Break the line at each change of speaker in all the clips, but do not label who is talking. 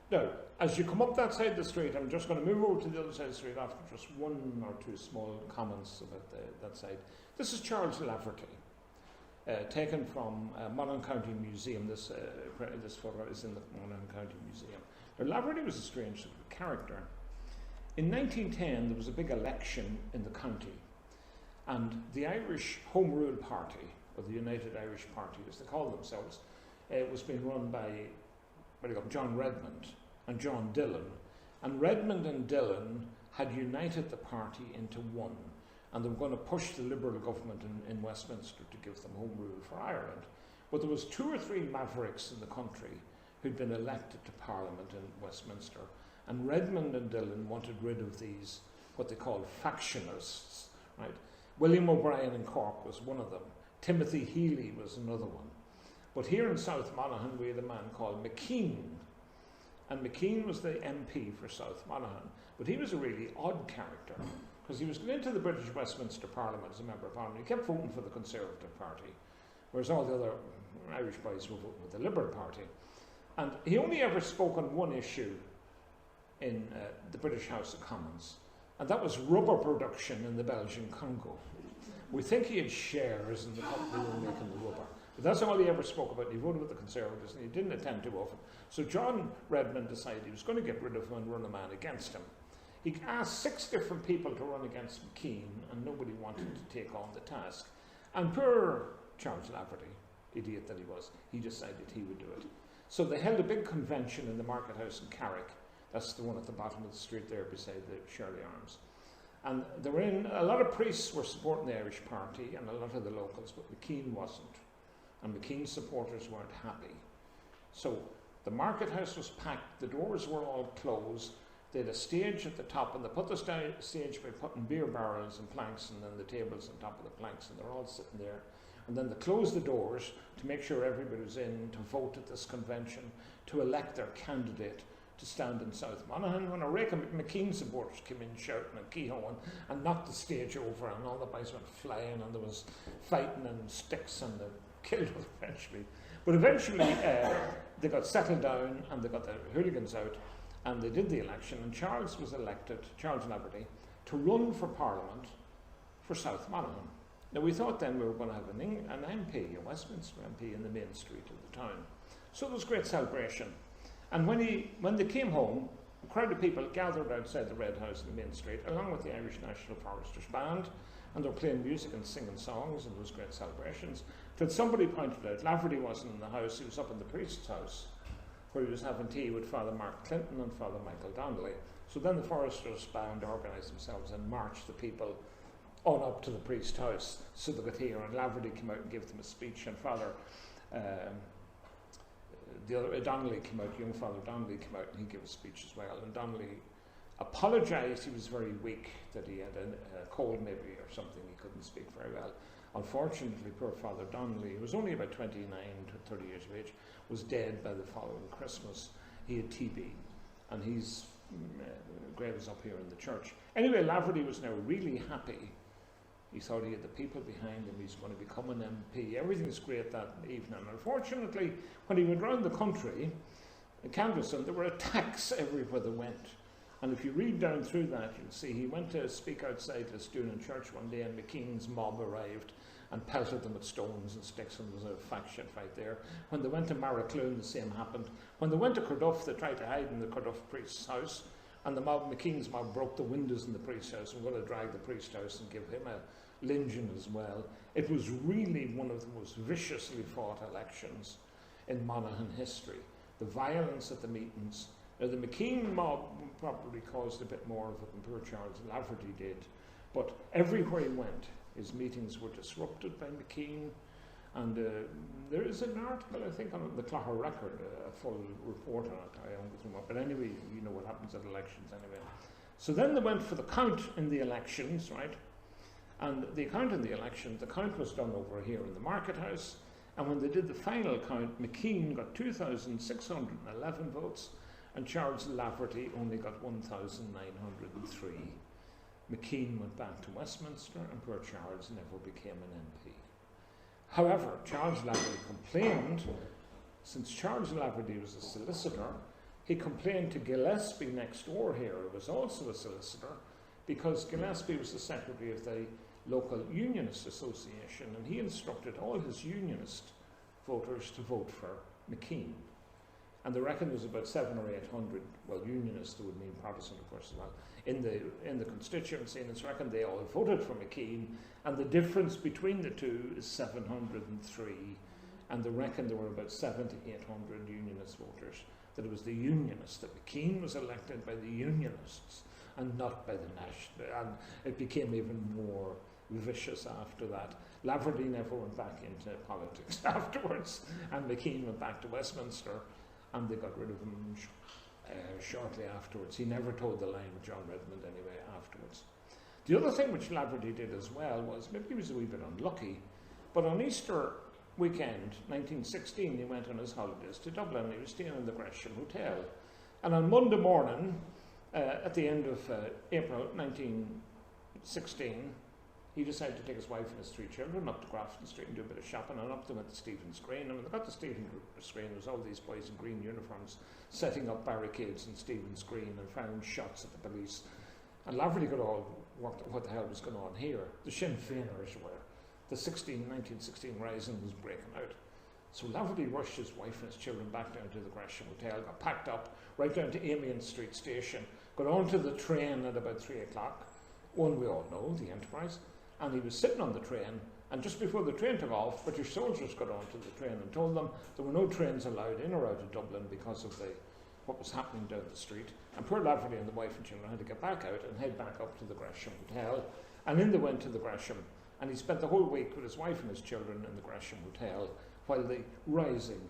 Now, as you come up that side of the street, I'm just going to move over to the other side of the street after just one or two small comments about that side. This is Charles Lafferty, taken from Monaghan County Museum. This photo is in the Monaghan County Museum. Now, Lafferty was a strange sort of character. In 1910, there was a big election in the county, and the Irish Home Rule Party, or the United Irish Party as they call themselves, was being run by John Redmond and John Dillon. And Redmond and Dillon had united the party into one, and they were going to push the Liberal government in Westminster to give them home rule for Ireland. But there was 2 or 3 mavericks in the country who'd been elected to Parliament in Westminster, and Redmond and Dillon wanted rid of these, what they called factionists, right? William O'Brien in Cork was one of them. Timothy Healy was another one. But here in South Monaghan, we had a man called McKean. And McKean was the MP for South Monaghan. But he was a really odd character, because he was going into the British Westminster Parliament as a member of Parliament. He kept voting for the Conservative Party, whereas all the other Irish boys were voting with the Liberal Party. And he only ever spoke on one issue in the British House of Commons, and that was rubber production in the Belgian Congo. We think he had shares in the company that were making the rubber. But that's all he ever spoke about. He voted with the Conservatives, and he didn't attend too often. So John Redmond decided he was going to get rid of him and run a man against him. He asked 6 different people to run against McKean, and nobody wanted to take on the task. And poor Charles Lafferty, idiot that he was, he decided he would do it. So they held a big convention in the Market House in Carrick. That's the one at the bottom of the street there beside the Shirley Arms. And there were a lot of priests were supporting the Irish Party and a lot of the locals, but McKean wasn't. And McKean's supporters weren't happy. So the Market House was packed, the doors were all closed, they had a stage at the top, and they put the stage by putting beer barrels and planks and then the tables on top of the planks, and they're all sitting there. And then they closed the doors to make sure everybody was in to vote at this convention to elect their candidate to stand in South Monaghan. When a rake of McKean supporters came in shouting and kee-hawing and knocked the stage over, and all the boys went flying, and there was fighting and sticks, and they killed us eventually. But eventually they got settled down, and they got the hooligans out, and they did the election, and Charles was elected, Charles Lafferty, to run for Parliament for South Monaghan. Now we thought then we were going to have an MP, a Westminster MP, in the main street of the town. So there was great celebration. And when they came home, a crowd of people gathered outside the Red House in the main street, along with the Irish National Foresters Band, and they were playing music and singing songs, and there was great celebrations. Till somebody pointed out, Lafferty wasn't in the house, he was up in the priest's house, where he was having tea with Father Mark Clinton and Father Michael Donnelly. So then the Foresters Band organised themselves and marched the people on up to the priest's house so they could hear, and Lafferty came out and gave them a speech, and Father Donnelly came out, young Father Donnelly came out, and he gave a speech as well. And Donnelly apologised, he was very weak, that he had a cold maybe or something, he couldn't speak very well. Unfortunately, poor Father Donnelly, who was only about 29 to 30 years of age, was dead by the following Christmas. He had TB, and his grave is up here in the church. Anyway, Lafferty was now really happy. He thought he had the people behind him, he's going to become an MP. Everything's great that evening. Unfortunately, when he went round the country, in Canvassing, there were attacks everywhere they went. And if you read down through that, you'll see he went to speak outside Lisdooney Church one day, and McKean's mob arrived and pelted them with stones and sticks, and there was a faction fight there. When they went to Marracloon, the same happened. When they went to Carduff, they tried to hide in the Carduff priest's house, and the mob, McKean's mob, broke the windows in the priest's house and were going to drag the priest's house and give him a lynching as well. It was really one of the most viciously fought elections in Monaghan history. The violence at the meetings. Now, the McKean mob probably caused a bit more of it than poor Charles Lafferty did, but everywhere he went, his meetings were disrupted by McKean. And there is an article, I think, on the Clogher Record, a full report on it. I won't go through it, but anyway, you know what happens at elections anyway. So then they went for the count in the elections, right? And the count in the election, the count was done over here in the Market House, and when they did the final count, McKean got 2,611 votes, and Charles Lafferty only got 1,903. McKean went back to Westminster, and poor Charles never became an MP. However, Charles Lafferty complained, since Charles Lafferty was a solicitor, he complained to Gillespie next door here, who was also a solicitor, because Gillespie was the secretary of the local Unionist Association, and he instructed all his Unionist voters to vote for McKean. And they reckon there was about 700 or 800, well, Unionists would mean Protestant, of course, as well, in the constituency, and it's reckoned they all voted for McKean, and the difference between the two is 703, and they reckon there were about 700 to 800 Unionist voters, that it was the Unionists, that McKean was elected by the Unionists and not by the National, and it became even more vicious after that. Laverty never went back into politics afterwards, and McKean went back to Westminster, and they got rid of him shortly afterwards. He never told the line with John Redmond anyway afterwards. The other thing which Laverty did as well was, maybe he was a wee bit unlucky, but on Easter weekend, 1916, he went on his holidays to Dublin. He was staying in the Gresham Hotel. And on Monday morning, at the end of April 1916, he decided to take his wife and his 3 children up to Grafton Street and do a bit of shopping, and up them at the Stephen's Green. And when they got to Stephen's Green, there was all these boys in green uniforms setting up barricades in Stephen's Green and firing shots at the police. And Laverty got all what the hell was going on here. The Sinn Féiners were. The 1916 rising was breaking out. So Laverty rushed his wife and his children back down to the Gresham Hotel, got packed up, right down to Main Street Station, got onto the train at about 3 o'clock, one we all know, the Enterprise, and he was sitting on the train, and just before the train took off, British soldiers got onto the train and told them there were no trains allowed in or out of Dublin because of what was happening down the street. And poor Laverty and the wife and children had to get back out and head back up to the Gresham Hotel, and in they went to the Gresham, and he spent the whole week with his wife and his children in the Gresham Hotel, while the rising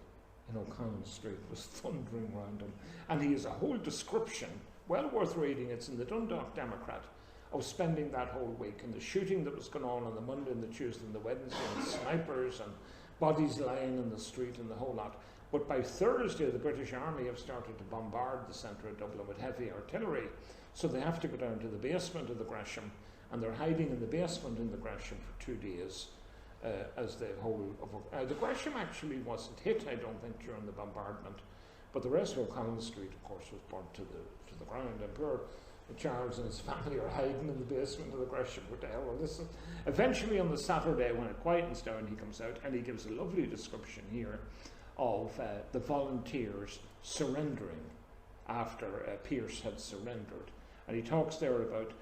in O'Connell Street was thundering round him. And he has a whole description, well worth reading, it's in the Dundalk Democrat, of spending that whole week, and the shooting that was going on the Monday and the Tuesday and the Wednesday, and snipers and bodies lying in the street and the whole lot. But by Thursday, the British Army have started to bombard the centre of Dublin with heavy artillery, so they have to go down to the basement of the Gresham, and they're hiding in the basement in the Gresham for 2 days as the whole of the Gresham actually wasn't hit, I don't think, during the bombardment, but the rest of O'Connell Street, of course, was burnt to the ground, and poor Charles and his family are hiding in the basement of the Gresham Hotel. Well, this is eventually on the Saturday, when it quietens down, he comes out and he gives a lovely description here of the volunteers surrendering after Pearse had surrendered, and he talks there about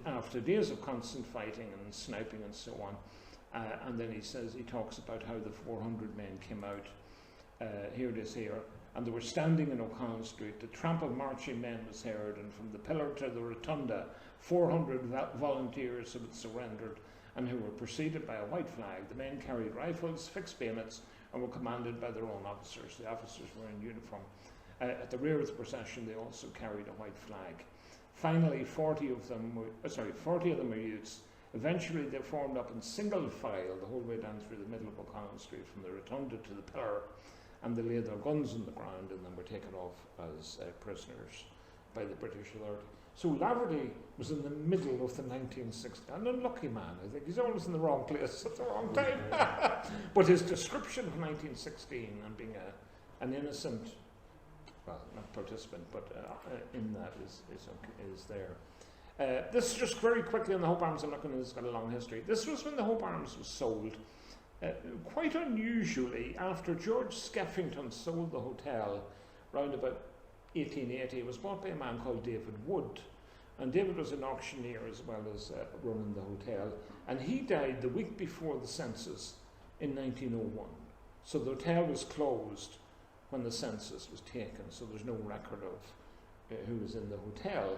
after days of constant fighting and sniping and so on, and then he talks about how the 400 men came out. Here it is here. And they were standing in O'Connell Street. The tramp of marching men was heard, and from the pillar to the rotunda, 400 volunteers who had surrendered and who were preceded by a white flag. The men carried rifles, fixed bayonets, and were commanded by their own officers. The officers were in uniform. At the rear of the procession, they also carried a white flag. Finally, 40 of them were youths. Eventually, they formed up in single file the whole way down through the middle of O'Connell Street, from the rotunda to the pillar, and they laid their guns on the ground and then were taken off as prisoners by the British authority. So Laverty was in the middle of the 1960s. An unlucky man, I think. He's always in the wrong place at the wrong time. But his description of 1916 and being an innocent, well, not participant, but in that is there. This is just very quickly on the Hope Arms. I'm not going to, it's got a long history. This was when the Hope Arms was sold. Quite unusually, after George Skeffington sold the hotel round about 1880, it was bought by a man called David Wood, and David was an auctioneer as well as running the hotel, and he died the week before the census in 1901. So the hotel was closed when the census was taken, so there's no record of who was in the hotel,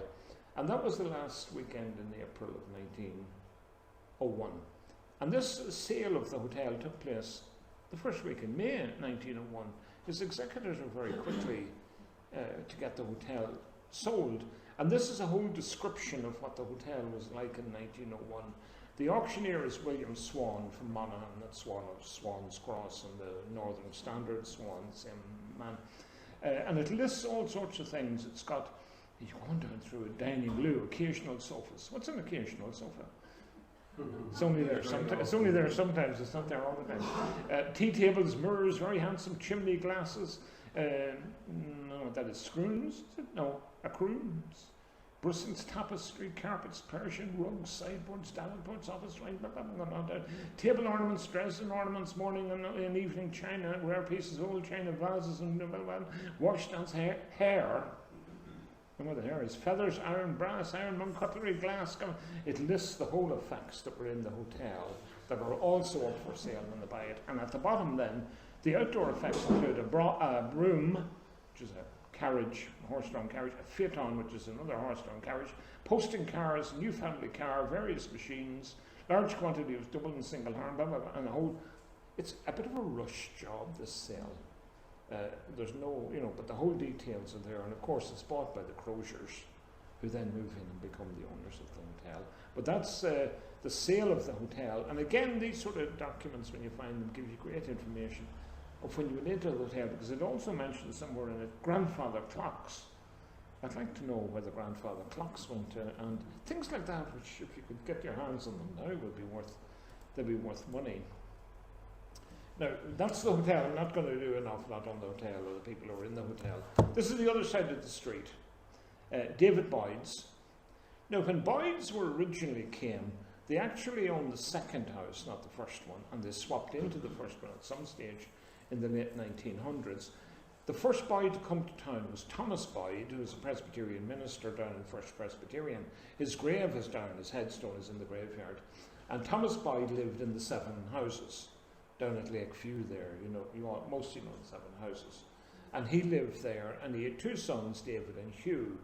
and that was the last weekend in April of 1901. And this sale of the hotel took place the first week in May 1901. His executors were very quickly to get the hotel sold. And this is a whole description of what the hotel was like in 1901. The auctioneer is William Swan from Monaghan, that's Swan's Cross and the Northern Standard Swan, same man. And it lists all sorts of things. It's got, you're going down through a dining loo, occasional sofas. What's an occasional sofa? It's only there sometimes. It's only there sometimes. It's not there all the time. Tea tables, mirrors, very handsome chimney glasses, No, that is scroons, is it? No, acroons. Brussels tapestry, carpets, Persian rugs, sideboards, davenports, office right, table ornaments, dresser ornaments, morning and evening china, rare pieces, old china, vases, and washstands, hair. And what the hair is, feathers, iron, brass, iron, cutlery, glass. It lists the whole effects that were in the hotel that are also up for sale when they buy it. And at the bottom then, the outdoor effects include a broom, which is a carriage, horse-drawn carriage, a phaeton, which is another horse-drawn carriage, posting cars, new family car, various machines, large quantity of double and single harm, blah, blah, blah, and a whole. It's a bit of a rush job, this sale. There's no, but the whole details are there, and of course it's bought by the Croziers, who then move in and become the owners of the hotel. But that's the sale of the hotel, and again, these sort of documents, when you find them, give you great information of when you went into the hotel, because it also mentions somewhere in it grandfather clocks. I'd like to know where the grandfather clocks went, and things like that, which if you could get your hands on them now, they'd be worth money. Now, that's the hotel. I'm not going to do an awful lot on the hotel or the people who are in the hotel. This is the other side of the street. David Boyd's. Now, when Boyd's were originally came, they actually owned the second house, not the first one, and they swapped into the first one at some stage in the late 1900s. The first Boyd to come to town was Thomas Boyd, who was a Presbyterian minister down in First Presbyterian. His grave is down, his headstone is in the graveyard. And Thomas Boyd lived in the 7 houses down at Lakeview there. Most the 7 houses. And he lived there, and he had 2 sons, David and Hugh.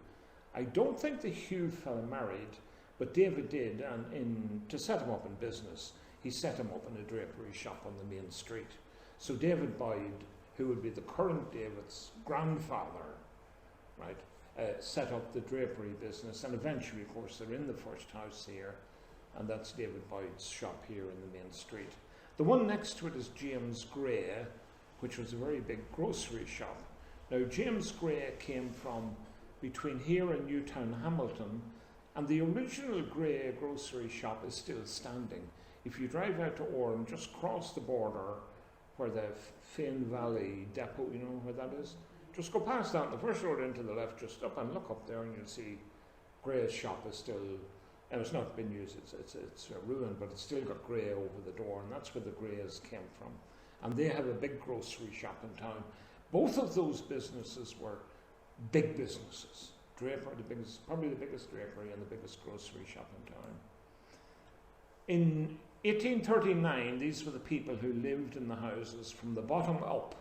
I don't think the Hugh fella married, but David did, and to set him up in business, he set him up in a drapery shop on the Main Street. So David Boyd, who would be the current David's grandfather, right, set up the drapery business, and eventually, of course, they're in the first house here, and that's David Boyd's shop here in the Main Street. The one next to it is James Gray, which was a very big grocery shop. Now, James Gray came from between here and Newtown Hamilton, and the original Gray grocery shop is still standing. If you drive out to Orem, just cross the border where the Fane Valley depot, you know where that is? Just go past that, the first road into the left, just up and look up there, and you'll see Gray's shop is still, and it's not been used, it's ruined, but it's still got Gray over the door, and that's where the Grays came from. And they have a big grocery shop in town. Both of those businesses were big businesses. Draper, probably the biggest drapery and the biggest grocery shop in town. In 1839, these were the people who lived in the houses from the bottom up.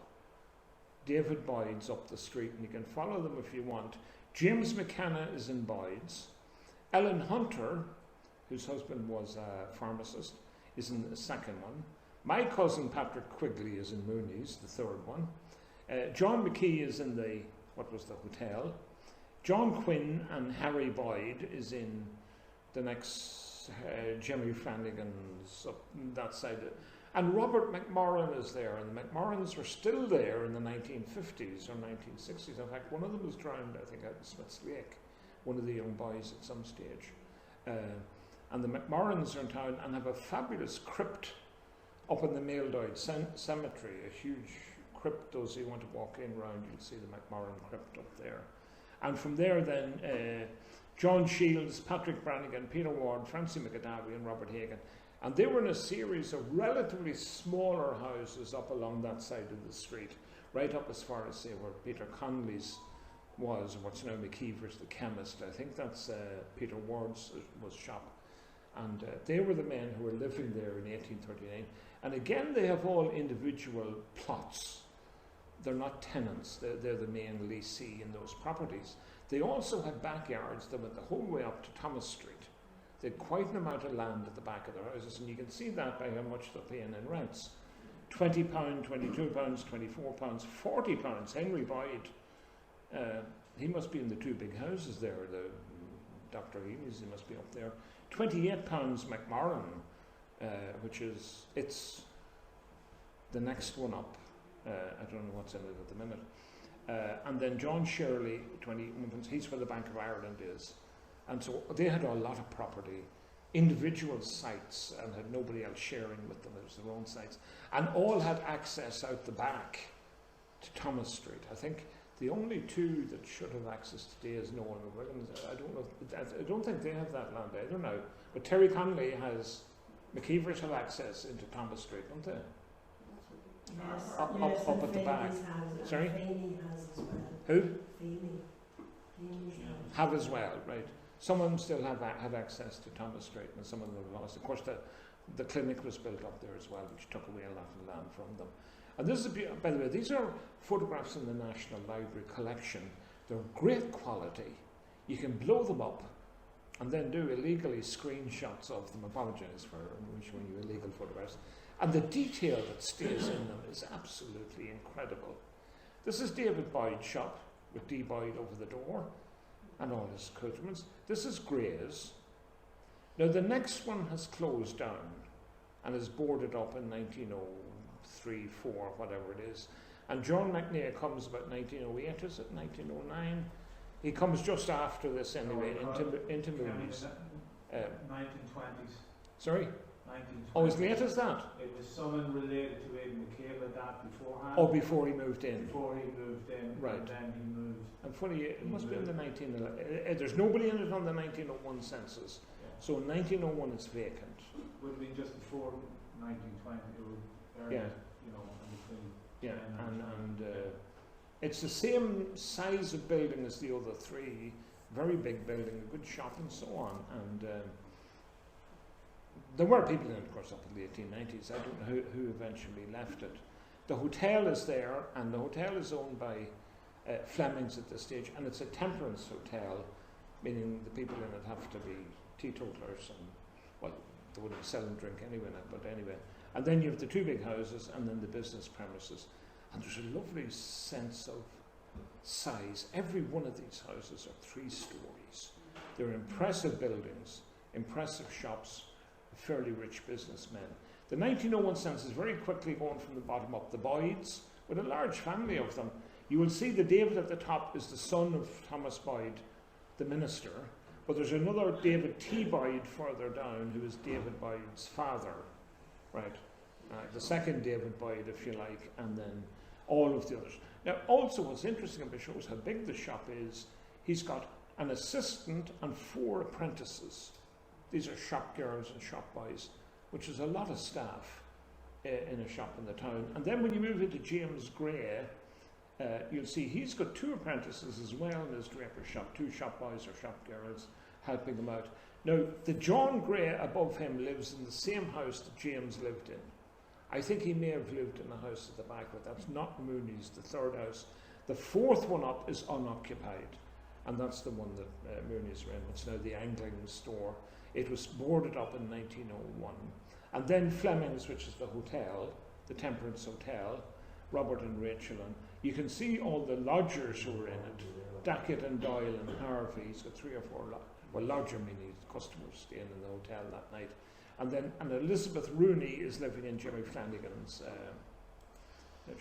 David Boyd's up the street, and you can follow them if you want. James McKenna is in Boyd's. Ellen Hunter, whose husband was a pharmacist, is in the second one. My cousin Patrick Quigley is in Mooney's, the third one. John McKee is in the hotel. John Quinn and Harry Boyd is in the next, Jimmy Flanagan's up that side. And Robert McMorran is there, and the McMorrans were still there in the 1950s or 1960s. In fact, one of them was drowned, I think, out in Smith's Lake, one of the young boys at some stage. And the McMorrans are in town and have a fabulous crypt up in the Maildoyd Cemetery, a huge crypt. Those who want to walk in round, you'll see the McMorran crypt up there. And from there then, John Shields, Patrick Brannigan, Peter Ward, Francie McAdavy and Robert Hagan. And they were in a series of relatively smaller houses up along that side of the street, right up as far as, say, where Peter Conley's was, what's now McKeever's, the chemist. I think that's Peter Ward's was shop. And they were the men who were living there in 1839. And again, they have all individual plots. They're not tenants, they're the main leasee in those properties. They also had backyards that went the whole way up to Thomas Street. They had quite an amount of land at the back of their houses, and you can see that by how much they're paying in rents. £20, £22, £24, £40. Henry Boyd, he must be in the 2 big houses there, the Dr. Healy's, he must be up there. £28 McMorran, which is, it's the next one up. I don't know what's in it at the minute. And then John Shirley, 21 pence, he's where the Bank of Ireland is. And so they had a lot of property, individual sites, and had nobody else sharing with them. It was their own sites. And all had access out the back to Thomas Street. I think the only two that should have access today is Nolan and Wiggins. I don't know. I don't think they have that land either now. But Terry Connolly has, McKeevers have access into Thomas Street, don't they?
Yes,
Up at the back. Sorry?
Feeney has as well.
Who?
Feeney.
Have as well, right. Some of them still have access to Thomas Street, and some of them have lost. Of course, the clinic was built up there as well, which took away a lot of land from them. And this is, by the way, these are photographs in the National Library collection. They're great quality. You can blow them up and then do illegally screenshots of them. Apologise for showing you illegal photographs. And the detail that stays in them is absolutely incredible. This is David Boyd's shop with D. Boyd over the door and all his accoutrements. This is Gray's. Now the next one has closed down and is boarded up in 1903, 4, whatever it is. And John McNair comes about 1908, is it 1909? He comes just after this anyway, into movies.
1920s.
Sorry?
1920s.
Oh, as late as that?
It was someone related to Aidan McCabe at that beforehand.
Oh, before he moved in.
Before he moved in,
right.
And then he moved.
And funny, it must be in the 1911. There's nobody in it on the 1901 census.
Yeah.
So in 1901 it's vacant.
Would have been just before 1920. It would early,
Yeah.
You know, in between.
Yeah, and it's the same size of building as the other three. Very big building, a good shop and so on. And there were people in it, of course, up in the 1890s. I don't know who eventually left it. The hotel is there, and the hotel is owned by Flemings at this stage, and it's a temperance hotel, meaning the people in it have to be teetotalers, and, well, they wouldn't sell and drink anyway, but anyway. And then you have the two big houses, and then the business premises. And there's a lovely sense of size. Every one of these houses are 3 stories. They're impressive buildings, impressive shops, fairly rich businessmen. The 1901 census is very quickly going from the bottom up. The Boyds, with a large family of them. You will see the David at the top is the son of Thomas Boyd, the minister. But there's another David T. Boyd further down, who is David Boyd's father. Right. The second David Boyd, if you like, and then all of the others. Now, also what's interesting about it shows how big the shop is. He's got an assistant and 4 apprentices. These are shop girls and shop boys, which is a lot of staff in a shop in the town. And then when you move into James Gray, you'll see he's got 2 apprentices as well in his draper's shop, 2 shop boys or shop girls helping him out. Now, the John Gray above him lives in the same house that James lived in. I think he may have lived in the house at the back, but that's not Mooney's, the 3rd house. The 4th one up is unoccupied, and that's the one that Mooney's are in. It's now the angling store. It was boarded up in 1901. And then Fleming's, which is the hotel, the Temperance Hotel, Robert and Rachel. And you can see all the lodgers who were in it. Dackett and Doyle and Harvey. He's got 3 or 4 lodger, meaning customers staying in the hotel that night. And then Elizabeth Rooney is living in Jerry Flanagan's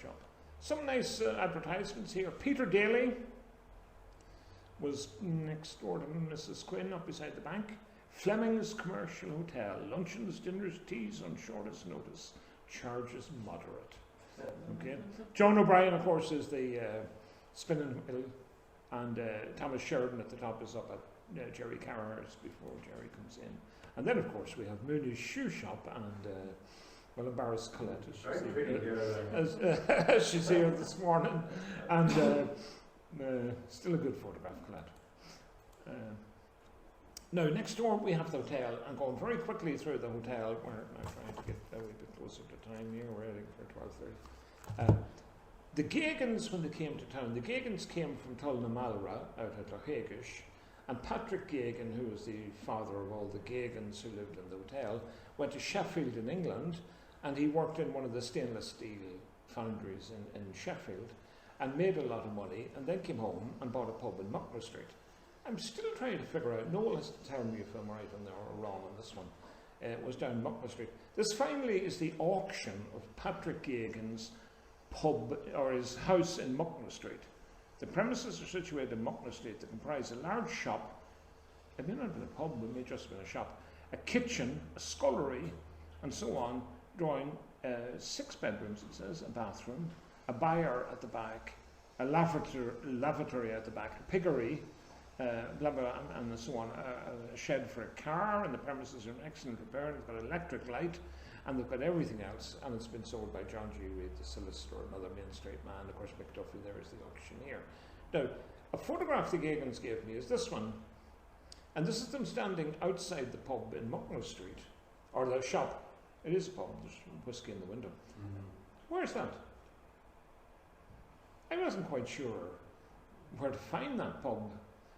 shop. Some nice advertisements here. Peter Daly was next door to Mrs. Quinn, up beside the bank. Fleming's Commercial Hotel. Luncheons, dinners, teas on shortest notice. Charges moderate. Okay. John O'Brien, of course, is the spinning wheel. And Thomas Sheridan at the top is up at Jerry Carr's before Jerry comes in. And then, of course, we have Mooney's Shoe Shop and, well, embarrassed Colette, as she's here this morning. And still a good photograph, Colette. Now, next door we have the hotel. I'm going very quickly through the hotel. We're now trying to get a wee bit closer to time here. We're heading for 12:30. The Gagans, when they came to town, the Gagans came from Tulnamalra, out at Lochagish. And Patrick Gagan, who was the father of all the Gagans who lived in the hotel, went to Sheffield in England, and he worked in one of the stainless steel foundries in Sheffield, and made a lot of money, and then came home and bought a pub in Muckler Street. I'm still trying to figure out, Noel has to tell me if I'm right on there or wrong on this one. It was down Muckler Street. This finally is the auction of Patrick Gagan's pub, or his house in Muckler Street. The premises are situated in Muckler Street. They comprise a large shop, it may not have been a pub, it may just have been a shop, a kitchen, a scullery, and so on, drawing 6 bedrooms, it says, a bathroom, a byre at the back, a lavatory at the back, a piggery, blah blah, and so on, a shed for a car, and the premises are in excellent repair. They've got electric light, and they've got everything else, and it's been sold by John G. Reid, the solicitor, another Main Street man. Of course, McDuffie there is the auctioneer. Now, a photograph the Gagans gave me is this one, and this is them standing outside the pub in Monaghan Street, or the shop. It is a pub. There's whiskey in the window. Where's that? I wasn't quite sure where to find that pub.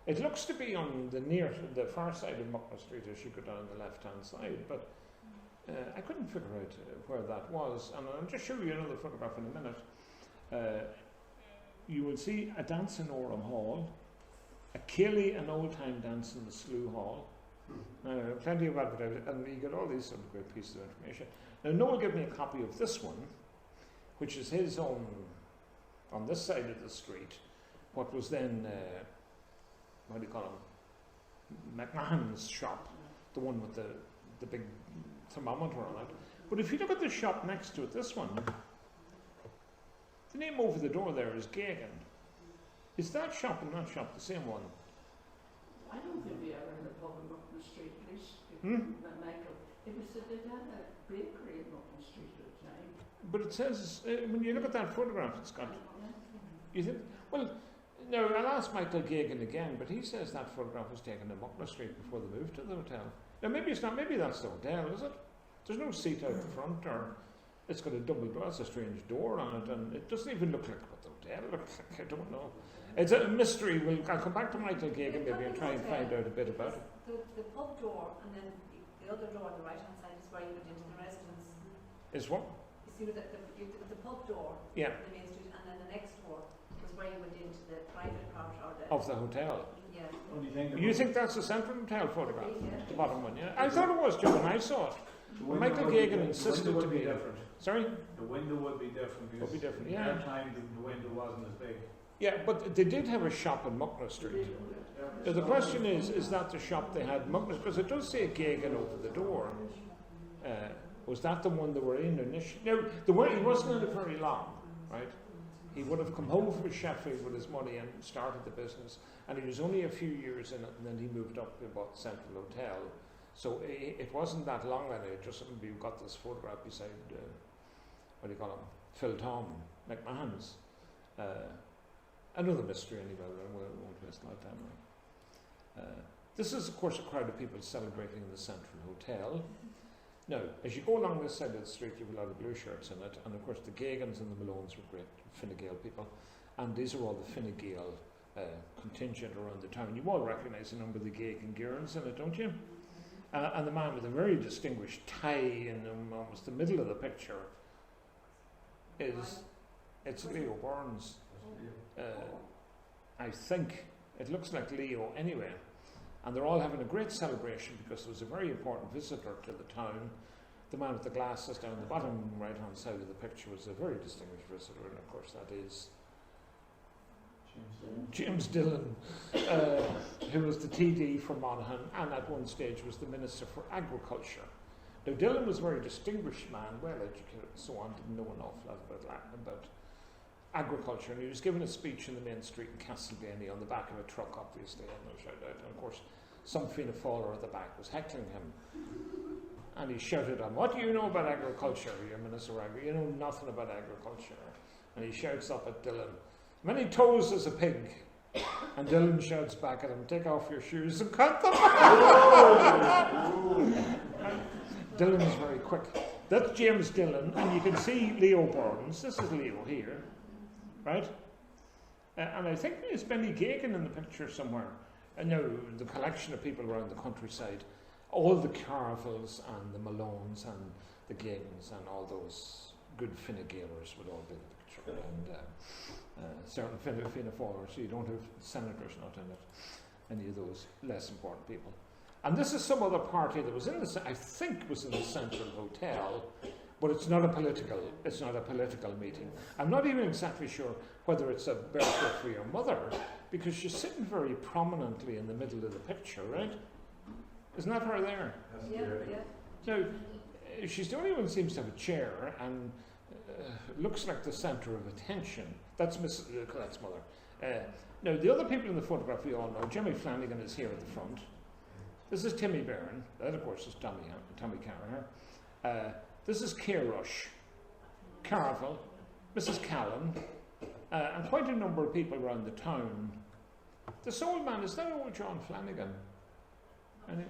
It looks to be on the far side of Monaghan Street as you go down the left-hand side, but I couldn't figure out where that was. And I'll just show you another photograph in a minute. You will see a dance in Orham Hall, a Keeley, an old-time dance in the Slough Hall. Plenty of advertising, and you get all these sort of great pieces of information. Now, Noel gave me a copy of this one, which is his own, on this side of the street, what was then, what do you call him, McMahon's shop, the one with the big thermometer on it. But if you look at the shop next to it, this one, the name over the door there is Gagan. Is that shop and that shop the same one?
I don't think we ever had a pub in Monaghan Street, please. Michael, it was that they had a bakery in Monaghan Street at the time.
But it says, when you look at that photograph, it's got, you think, well, no, I'll ask Michael Gagan again, but he says that photograph was taken in Monaghan Street before they moved to the hotel. Now, maybe it's not, maybe that's the hotel, is it? There's no seat out the front, or it's got a double door, it's a strange door on it, and it doesn't even look like what the hotel looks like, I don't know. It's a mystery. I'll come back to Michael Gagan maybe and try and find out a bit about it.
The pub door, and then the other door on the right hand side is where you went into the residence.
Is what?
You see the pub door
Yeah.
on the Main Street, and then the next door was where you went into the private part or the
Of the hotel.
Yeah.
You think that's the Central Hotel photograph?
Yeah.
The bottom one, yeah? I thought it was, Joe, when I saw it. Michael Gagan insisted to be
different.
Sorry?
The window would be different.
Would be different,
At
yeah.
that time, the window wasn't as big.
Yeah, but they did have a shop in Monaghan Street. Now the question is that the shop they had in Monaghan? Because it does say Gagan over the door. Was that the one they were in initially? No, he wasn't in it very long, right? He would have come home from Sheffield with his money and started the business, and he was only a few years in it, and then he moved up and bought the Central Hotel. So it wasn't that long, and it just we've got this photograph beside, what do you call him, Phil Tom McMahon's. Another mystery anyway, we won't waste a lot of time on it. This is, of course, a crowd of people celebrating in the Central Hotel. Now, as you go along this side of the street, you have a lot of blue shirts in it, and of course the Gagans and the Malones were great Fine Gael people, and these are all the Fine Gael contingent around the town. You all recognise a number of the Gagan Girls in it, don't you? And the man with a very distinguished tie in almost the middle of the picture it's Leo Burns. I think it looks like Leo anyway, and they're all having a great celebration because there was a very important visitor to the town. The man with the glasses down the bottom right hand side of the picture was a very distinguished visitor, and of course that is James Dillon, who was the TD for Monaghan and at one stage was the Minister for Agriculture. Now Dillon was a very distinguished man, well educated and so on, didn't know an awful lot about agriculture, and he was giving a speech in the Main Street in Castleblayney on the back of a truck, obviously, and no shout out. And of course, some Fianna Fáiler at the back was heckling him, and he shouted at him, "What do you know about agriculture, you Minister of Agriculture? You know nothing about agriculture." And he shouts up at Dillon, "Many toes as a pig." And Dillon shouts back at him, "Take off your shoes and cut them." Dillon is very quick. That's James Dillon, and you can see Leo Burns. This is Leo here. Right? And I think there's Benny Gagan in the picture somewhere. And now the collection of people around the countryside, all the Carvilles and the Malones and the Gagans and all those good Fine Gaelers would all be in the picture. And certain Fianna Fáiler, so you don't have senators not in it, any of those less important people. And this is some other party that was in the, I think was in the Central Hotel, but it's not a political meeting. I'm not even exactly sure whether it's a birthday for your mother, because she's sitting very prominently in the middle of the picture, right? Isn't that her there?
Yeah.
Now, she's the only one who seems to have a chair, and looks like the centre of attention. That's Mrs. Colette's mother. Now, the other people in the photograph we all know. Jimmy Flanagan is here at the front. This is Timmy Byrne. That, of course, is Tommy Carraher. This is Rush, Carville, Mrs. Callan, and quite a number of people around the town. This old man, is that old John Flanagan?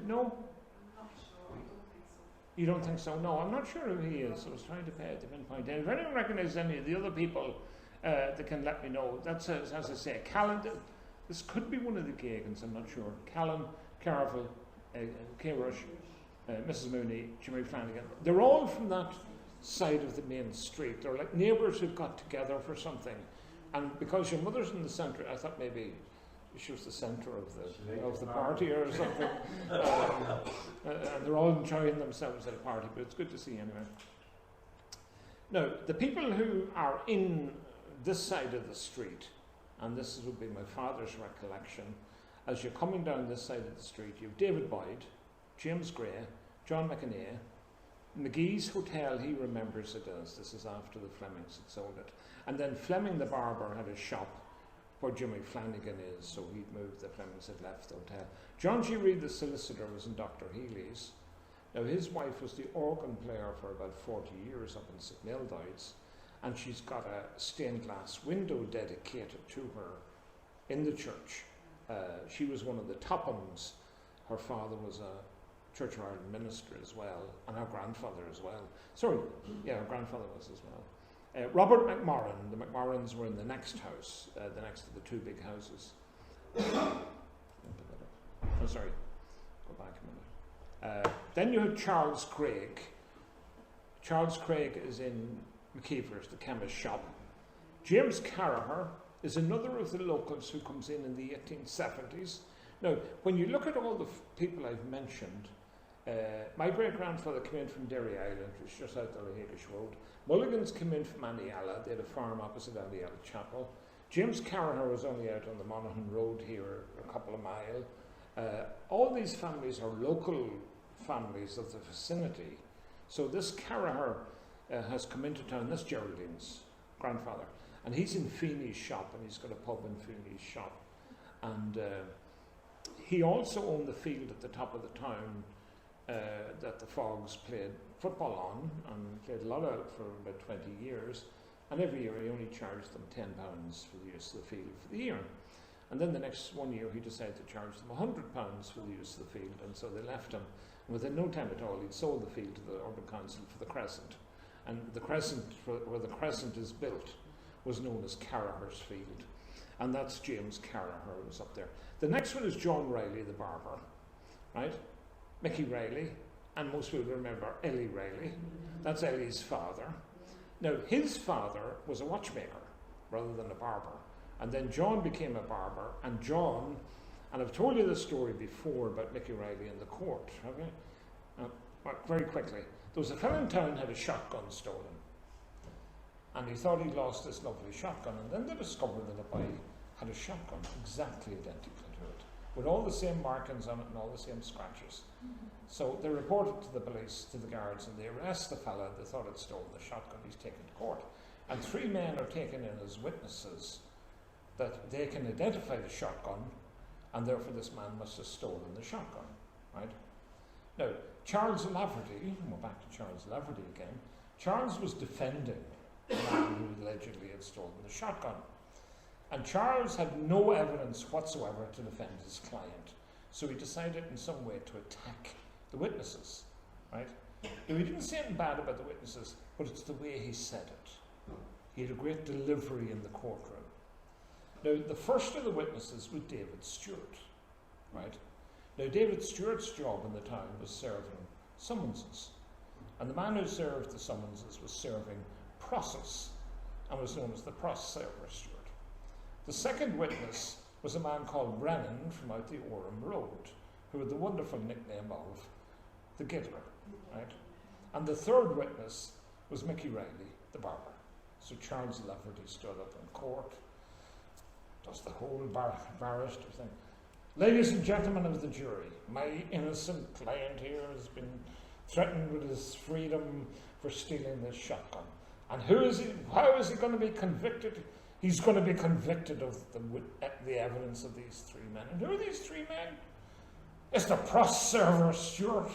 No?
I'm not sure, I don't think so.
You don't think so? No, I'm not sure who he is. I was trying to pinpoint. If anyone recognises any of the other people, they can let me know. That's, as I say, Callan. This could be one of the Gagans, I'm not sure. Callan, Carville, Rush, Mrs. Mooney, Jimmy Flanagan. They're all from that side of the main street. They're like neighbours who've got together for something. And because your mother's in the centre, I thought maybe she was the centre of the party or something. And they're all enjoying themselves at a party, but it's good to see anyway. Now, the people who are in this side of the street, and this would be my father's recollection, as you're coming down this side of the street, you've David Boyd, James Gray, John McInerney, McGee's Hotel, he remembers it as. This is after the Flemings had sold it. And then Fleming the barber had a shop where Jimmy Flanagan is, so he'd moved, the Flemings had left the hotel. John G. Reid, the solicitor, was in Dr. Healy's. Now, his wife was the organ player for about 40 years up in St. Mildides, and she's got a stained glass window dedicated to her in the church. She was one of the Tophams. Her father was a Church of Ireland minister as well, and her grandfather as well. Sorry, yeah, her grandfather was as well. Robert McMorran, the McMorrans were in the next house, the next of the two big houses. Oh, sorry, go back a minute. Then you have Charles Craig. Charles Craig is in McKeever's, the chemist shop. James Carraher is another of the locals who comes in the 1870s. Now, when you look at all the people I've mentioned, my great-grandfather came in from Derry Island, which is just out the Lahigish Road. Mulligans came in from Aniala. They had a farm opposite Aniala Chapel. James Carraher was only out on the Monaghan Road here, a couple of miles. All these families are local families of the vicinity. So this Carraher has come into town. This Geraldine's grandfather. And he's in Feeney's shop, and he's got a pub in Feeney's shop. And he also owned the field at the top of the town that the Fogs played football on, and played a lot of it for about 20 years. And every year he only charged them £10 for the use of the field for the year. And then the next one year he decided to charge them £100 for the use of the field, and so they left him. And within no time at all, he'd sold the field to the Urban Council for the Crescent. And the Crescent, where the Crescent is built, was known as Carraher's Field. And that's James Carraher who was up there. The next one is John Riley, the barber, right? Mickey Riley, and most people remember Ellie Riley. That's Ellie's father. Now, his father was a watchmaker rather than a barber. And then John became a barber, and John, and I've told you this story before about Mickey Riley in the court, have I? Very quickly. There was a fellow in town who had a shotgun stolen. And he thought he'd lost this lovely shotgun, and then they discovered that a boy had a shotgun exactly identical to it, with all the same markings on it and all the same scratches. So they reported to the police, to the guards, and they arrest the fella. They thought he'd stolen the shotgun. He's taken to court. And 3 men are taken in as witnesses that they can identify the shotgun, and therefore this man must have stolen the shotgun, right? Now, Charles Laverty, we're back to Charles Laverty again. Charles was defending the man who allegedly had stolen the shotgun. And Charles had no evidence whatsoever to defend his client. So he decided in some way to attack the witnesses, right? Now, he didn't say anything bad about the witnesses, but it's the way he said it. He had a great delivery in the courtroom. Now, the first of the witnesses was David Stewart, right? Now, David Stewart's job in the town was serving summonses. And the man who served the summonses was serving process, and was known as the process server Stewart. The second witness was a man called Brennan from out the Orem Road, who had the wonderful nickname of the Giddler, right? And the third witness was Mickey Riley, the barber. So Charles Laverty stood up in court, does the whole barrister thing. Ladies and gentlemen of the jury, my innocent client here has been threatened with his freedom for stealing this shotgun. And how is he going to be convicted? He's going to be convicted of the evidence of these three men. And who are these three men? It's the Pross server Stewart,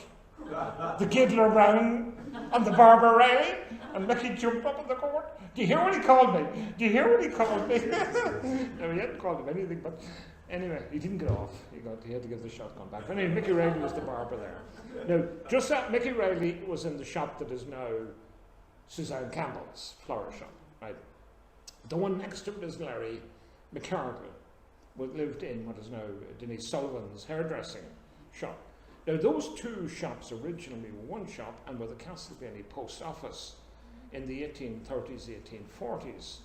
the Giddler Brown, and the Barber Riley, and Mickey jumped up in the court. Do you hear what he called me? No, he hadn't called him anything, but anyway, he didn't get off. He had to give the shotgun back. Anyway, Mickey Riley was the barber there. Now, just that Mickey Riley was in the shop that is now Suzanne Campbell's flower shop, right? The one next to it is Larry McCardle, who lived in what is now Denise Sullivan's hairdressing shop. Now, those two shops originally were one shop and were the Castleblayney post office in the 1830s, 1840s,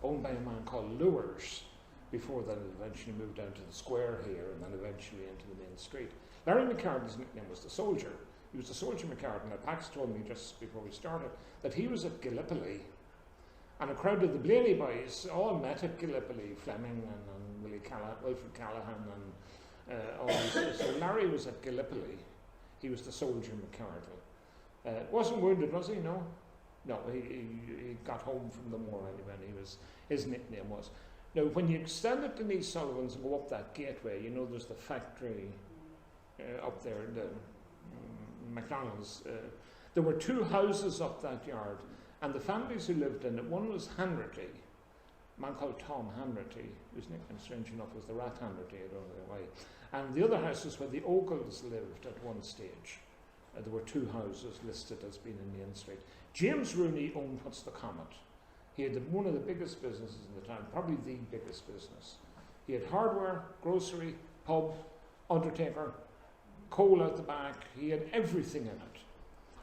owned by a man called Lewers, before then it eventually moved down to the square here and then eventually into the main street. Larry McCardle's nickname was the Soldier. He was the Soldier McCardle. Now, Pax told me just before we started that he was at Gallipoli, and a crowd of the Blayney boys all met at Gallipoli, Fleming and Wilfred Callahan and all these. So Larry was at Gallipoli. He was the Soldier McCardle. Wasn't wounded, was he? No. No, he got home from the war anyway, and his nickname was. Now, when you extend it to Denise Sullivan's and go up that gateway, you know there's the factory up there, the McDonald's. There were two houses up that yard, and the families who lived in it, one was Hanratty, a man called Tom Hanratty, whose nickname, strange enough, was the Rat Hanratty, I don't know why. And the other house was where the Ogles lived at one stage. There were two houses listed as being in Main Street. James Rooney owned What's the Comet. He had one of the biggest businesses in the town, probably the biggest business. He had hardware, grocery, pub, undertaker, coal out the back. He had everything in it.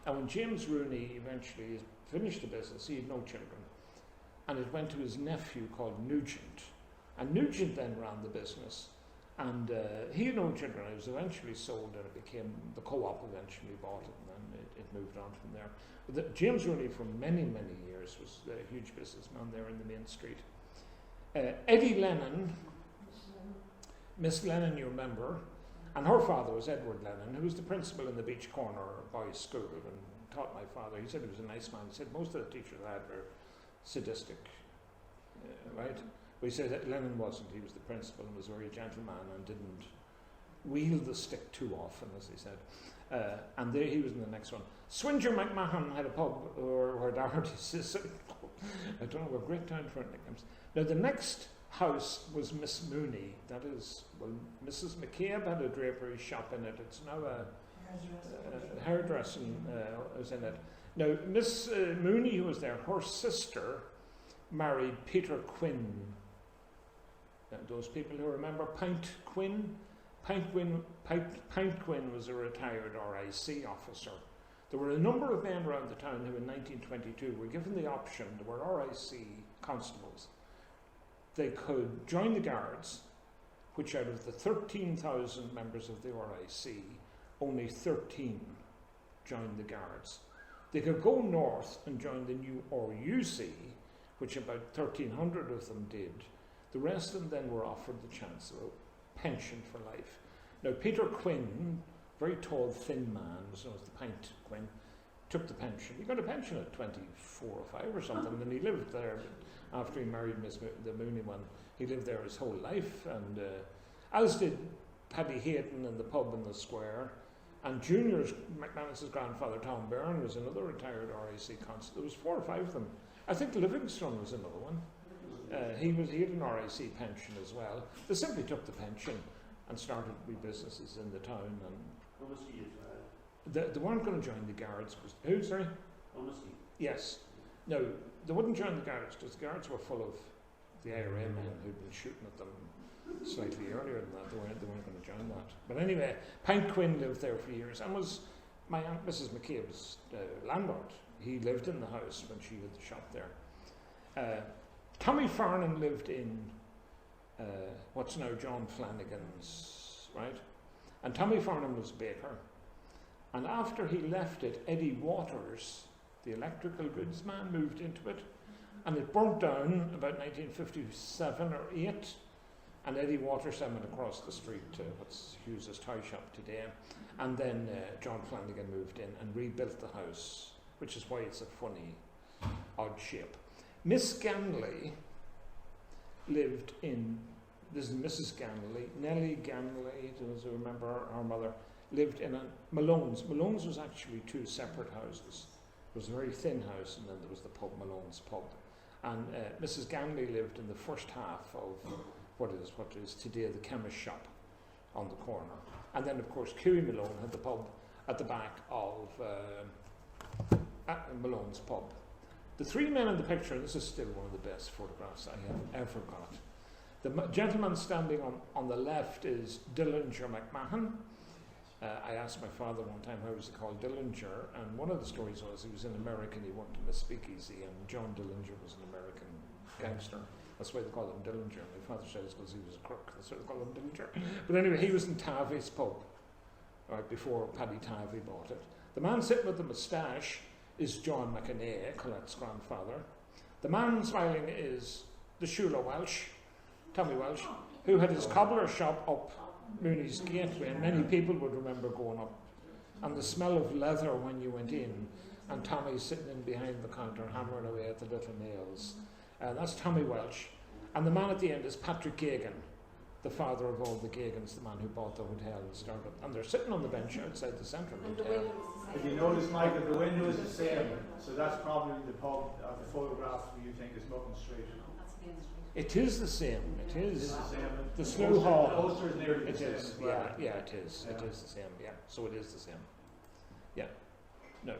And when James Rooney eventually finished the business, he had no children. And it went to his nephew called Nugent. And Nugent then ran the business. And he had no children. It was eventually sold and it became, the co-op eventually bought it, and then it moved on from there. But James Rooney for many, many years was a huge businessman there in the main street. Eddie Lennon, Miss Lennon you remember, and her father was Edward Lennon, who was the principal in the Beach Corner Boys' School and taught my father. He said he was a nice man. He said most of the teachers I had were sadistic, right? But he said that Lennon wasn't. He was the principal and was a very gentle man and didn't wield the stick too often, as he said. And there he was in the next one. Swinger McMahon had a pub where Doherty's is. I don't know, we're a great town for nicknames. Now the next house was Miss Mooney. That is, well, Mrs. McCabe had a drapery shop in it. It's now a hairdressing was in it. Now Miss Mooney, who was there, her sister married Peter Quinn. Those people who remember Pint Quinn? Pint Quinn was a retired RIC officer. There were a number of men around the town who in 1922 were given the option, there were RIC constables. They could join the Guards, which out of the 13,000 members of the RIC, only 13 joined the Guards. They could go north and join the new RUC, which about 1,300 of them did. The rest of them then were offered the chance of a pension for life. Now, Peter Quinn, very tall, thin man, was known as the Pint Quinn, took the pension. He got a pension at 24 or 5 or something, and he lived there after he married the Mooney one. He lived there his whole life, and as did Paddy Hayden in the pub in the square. And Junior's, McManus's grandfather, Tom Byrne, was another retired RAC constable. There was 4 or 5 of them. I think Livingstone was another one. He had an RAC pension as well. They simply took the pension and started wee businesses in the town. And
Who was he as well?
they weren't going to join the Guards. Who, sorry?
Who was he?
Yes. No, they wouldn't join the Guards because the Guards were full of the IRA men who'd been shooting at them slightly earlier than that. They weren't going to join that. But anyway, Pint Quinn lived there for years and was my Aunt Mrs. McCabe's landlord. He lived in the house when she had the shop there. Tommy Farnan lived in what's now John Flanagan's, right? And Tommy Farnan was a baker. And after he left it, Eddie Waters, the electrical goods man, moved into it. And it burnt down about 1957 or 8. And Eddie Waters then went across the street to what's Hughes's toy shop today. And then John Flanagan moved in and rebuilt the house, which is why it's a funny odd shape. Miss Ganley lived in, this is Mrs. Ganley, Nellie Ganley, those who remember our mother, lived in a Malone's. Malone's was actually two separate houses. It was a very thin house, and then there was the pub, Malone's pub. And Mrs. Ganley lived in the first half of what is today the chemist shop on the corner. And then, of course, Kerry Malone had the pub at the back of Malone's pub. The three men in the picture, this is still one of the best photographs I have ever got. The gentleman standing on the left is Dillinger McMahon. I asked my father one time how was he called Dillinger, and one of the stories was he was in America and he worked in a speakeasy, and John Dillinger was an American gangster. That's why they call him Dillinger. My father said it's because he was a crook. That's why they call him Dillinger. But anyway, he was in Tavi's pub, right before Paddy Tavi bought it. The man sitting with the moustache is John McInerney, Colette's grandfather. The man smiling is the Shula Welsh, Tommy Welsh, who had his cobbler shop up Mooney's Gateway, and many people would remember going up. And the smell of leather when you went in, and Tommy sitting in behind the counter hammering away at the little nails. That's Tommy Welsh. And the man at the end is Patrick Gagan, the father of all the Gagans, the man who bought the hotel and started. And they're sitting on the bench outside the Central Hotel.
If you notice, Michael, the window is the same, so that's probably the pub of the photograph you think is Monaghan Street.
That's Main Street.
It is the same. It is.
the same.
The Slough Hall.
The poster is nearly
It
the same.
is.
as well.
Yeah, it is.
Yeah.
It is the same. Yeah. So it is the same. Yeah. No.